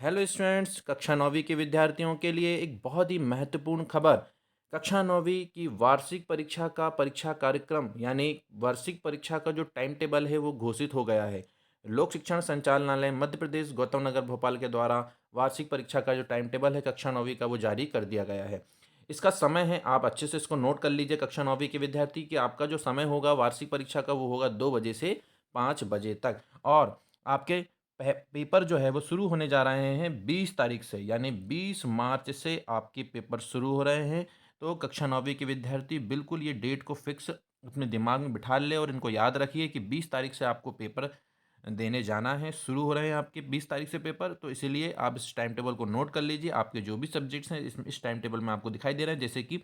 Hello students, कक्षा 9वीं के विद्यार्थियों के लिए एक बहुत ही महत्वपूर्ण खबर। कक्षा 9वीं की वार्षिक परीक्षा का परीक्षा कार्यक्रम यानी वार्षिक परीक्षा का जो टाइम टेबल है वो घोषित हो गया है। लोक शिक्षण संचालनालय मध्य प्रदेश गौतम नगर भोपाल के द्वारा वार्षिक परीक्षा का जो टाइम टेबल है कक्षा 9वीं का वो जारी कर दिया गया है। इसका समय है, आप अच्छे से इसको नोट कर लीजिए कक्षा 9वीं के विद्यार्थी कि आपका जो समय होगा वार्षिक परीक्षा का वो होगा 2 बजे से 5 बजे तक। और आपके पेपर जो है वो शुरू होने जा रहे हैं 20 तारीख से, यानी 20 मार्च से आपके पेपर शुरू हो रहे हैं। तो कक्षा 9वीं के विद्यार्थी बिल्कुल ये डेट को फिक्स अपने दिमाग में बिठा ले और इनको याद रखिए कि 20 तारीख से आपको पेपर देने जाना है। शुरू हो रहे हैं आपके 20 तारीख से पेपर, तो इसीलिए आप इस टाइम टेबल को नोट कर लीजिए। आपके जो भी सब्जेक्ट्स हैं इस टाइम टेबल में आपको दिखाई दे रहे हैं, जैसे कि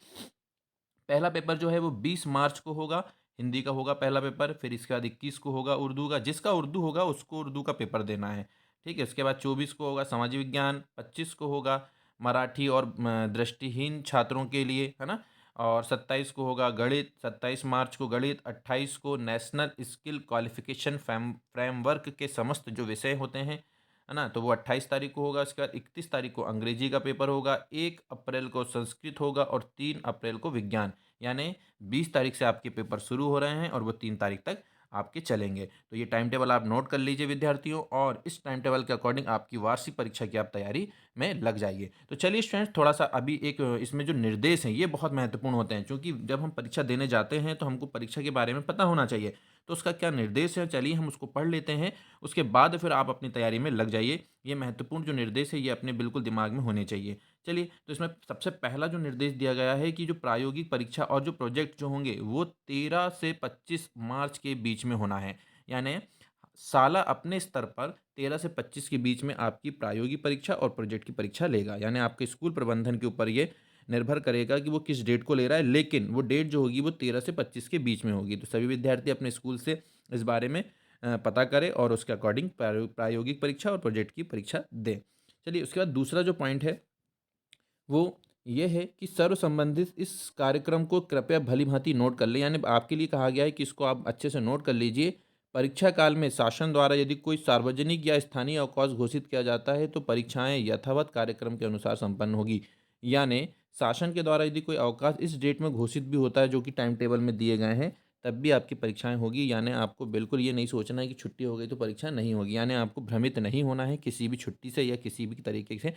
पहला पेपर जो है वो 20 मार्च को होगा, हिंदी का होगा पहला पेपर। फिर इसके बाद 21 को होगा उर्दू का, जिसका उर्दू होगा उसको उर्दू का पेपर देना है। ठीक है, इसके बाद 24 को होगा सामाजिक विज्ञान, 25 को होगा मराठी और दृष्टिहीन छात्रों के लिए, है ना। और 27 को होगा गणित, 27 मार्च को गणित, 28 को नेशनल स्किल क्वालिफिकेशन फ्रेमवर्क के समस्त जो विषय होते हैं, है ना, तो वो 28 तारीख को होगा। उसके बाद 31 तारीख को अंग्रेजी का पेपर होगा, 1 अप्रैल को संस्कृत होगा और 3 अप्रैल को विज्ञान। यानी 20 तारीख से आपके पेपर शुरू हो रहे हैं और वो 3 तारीख तक आपके चलेंगे। तो ये टाइम टेबल आप नोट कर लीजिए विद्यार्थियों, और इस टाइम टेबल के अकॉर्डिंग आपकी वार्षिक परीक्षा की आप तैयारी में लग जाइए। तो चलिए स्टूडेंट्स, थोड़ा सा अभी एक इसमें जो निर्देश हैं ये बहुत महत्वपूर्ण होते हैं, क्योंकि जब हम परीक्षा देने जाते हैं तो हमको परीक्षा के बारे में पता होना चाहिए। तो उसका क्या निर्देश है, चलिए हम उसको पढ़ लेते हैं। उसके बाद फिर आप अपनी तैयारी में लग जाइए। ये महत्वपूर्ण जो निर्देश है ये अपने बिल्कुल दिमाग में होने चाहिए। चलिए, तो इसमें सबसे पहला जो निर्देश दिया गया है कि जो प्रायोगिक परीक्षा और जो प्रोजेक्ट जो होंगे वो 13 से 25 मार्च के बीच में होना है। यानी साला अपने स्तर पर 13 से 25 के बीच में आपकी प्रायोगिक परीक्षा और प्रोजेक्ट की परीक्षा लेगा। यानी आपके स्कूल प्रबंधन के ऊपर ये निर्भर करेगा कि वो किस डेट को ले रहा है, लेकिन वो डेट जो होगी वो 13 से 25 के बीच में होगी। तो सभी विद्यार्थी अपने स्कूल से इस बारे में पता करें और उसके अकॉर्डिंग प्रायोगिक परीक्षा और प्रोजेक्ट की परीक्षा दें। चलिए, उसके बाद दूसरा जो पॉइंट है वो ये है कि सर्व संबंधित इस कार्यक्रम को कृपया भली-भाँति नोट कर लें। यानी आपके लिए कहा गया है कि इसको आप अच्छे से नोट कर लीजिए। परीक्षा काल में शासन द्वारा यदि कोई सार्वजनिक या स्थानीय अवकाश घोषित किया जाता है, तो परीक्षाएँ यथावत कार्यक्रम के अनुसार संपन्न होगी। यानी शासन के द्वारा यदि कोई अवकाश इस डेट में घोषित भी होता है, जो कि टाइम टेबल में दिए गए हैं, तब भी आपकी परीक्षाएँ होगी। यानी आपको बिल्कुल ये नहीं सोचना है कि छुट्टी हो गई तो परीक्षा नहीं होगी। यानी आपको भ्रमित नहीं होना है किसी भी छुट्टी से या किसी भी तरीके से।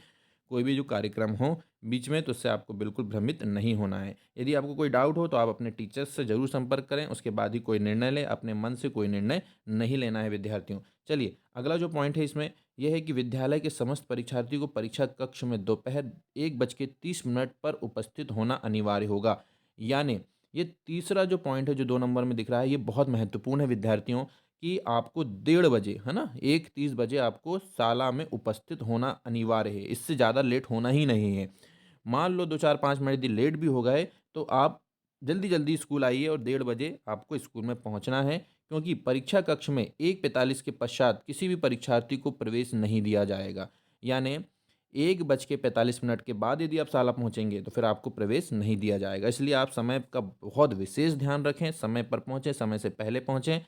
कोई भी जो कार्यक्रम हो बीच में, तो उससे आपको बिल्कुल भ्रमित नहीं होना है। यदि आपको कोई डाउट हो तो आप अपने टीचर्स से ज़रूर संपर्क करें, उसके बाद ही कोई निर्णय लें। अपने मन से कोई निर्णय नहीं लेना है विद्यार्थियों। चलिए, अगला जो पॉइंट है इसमें यह है कि विद्यालय के समस्त परीक्षार्थियों को परीक्षा कक्ष में दोपहर 1:30 पर उपस्थित होना अनिवार्य होगा। यानी ये तीसरा जो पॉइंट है जो 2 नंबर में दिख रहा है, ये बहुत महत्वपूर्ण है विद्यार्थियों, कि आपको 1:30 बजे, है ना, 1:30 बजे आपको शाला में उपस्थित होना अनिवार्य है। इससे ज़्यादा लेट होना ही नहीं है। मान लो 2-4-5 मिनट यदि लेट भी हो गए तो आप जल्दी-जल्दी स्कूल आइए और 1:30 बजे आपको स्कूल में पहुँचना है, क्योंकि परीक्षा कक्ष में 1:45 के पश्चात किसी भी परीक्षार्थी को प्रवेश नहीं दिया जाएगा। यानी 1:45 के बाद यदि आप शाला पहुँचेंगे तो फिर आपको प्रवेश नहीं दिया जाएगा। इसलिए आप समय का बहुत विशेष ध्यान रखें, समय पर पहुँचें, समय से पहले पहुँचें।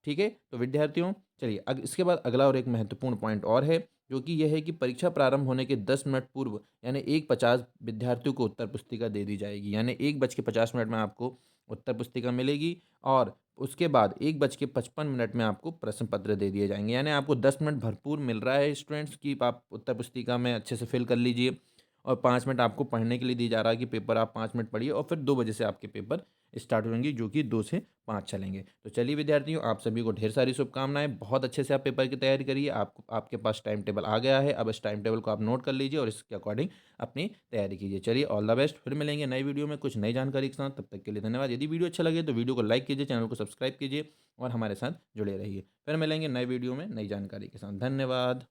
ठीक है? तो विद्यार्थियों, चलिए इसके बाद अगला और एक महत्वपूर्ण पॉइंट और है, जो कि यह है कि परीक्षा प्रारंभ होने के 10 मिनट पूर्व यानी 1:50 विद्यार्थियों को उत्तर पुस्तिका दे दी जाएगी। यानी 1:50 में आपको उत्तर पुस्तिका मिलेगी और उसके बाद 1:55 में आपको प्रश्न पत्र दे दिए जाएँगे। यानी आपको 10 मिनट भरपूर मिल रहा है स्टूडेंट्स, कि आप उत्तर पुस्तिका में अच्छे से फिल कर लीजिए, और 5 मिनट आपको पढ़ने के लिए दी जा रहा है कि पेपर आप 5 मिनट पढ़िए, और फिर 2 बजे से आपके पेपर स्टार्ट होंगे, जो कि 2 से 5 चलेंगे। तो चलिए विद्यार्थियों, आप सभी को ढेर सारी शुभकामनाएँ। बहुत अच्छे से आप पेपर की तैयारी करिए। आपको आपके पास टाइम टेबल आ गया है। अब इस टाइम टेबल को आप नोट कर लीजिए और इसके अकॉर्डिंग अपनी तैयारी कीजिए। चलिए, ऑल द बेस्ट। फिर मिलेंगे नई वीडियो में कुछ नई जानकारी के साथ। तब तक के लिए धन्यवाद। यदि वीडियो अच्छा लगे तो वीडियो को लाइक कीजिए, चैनल को सब्सक्राइब कीजिए और हमारे साथ जुड़े रहिए। फिर मिलेंगे नए वीडियो में नई जानकारी के साथ। धन्यवाद।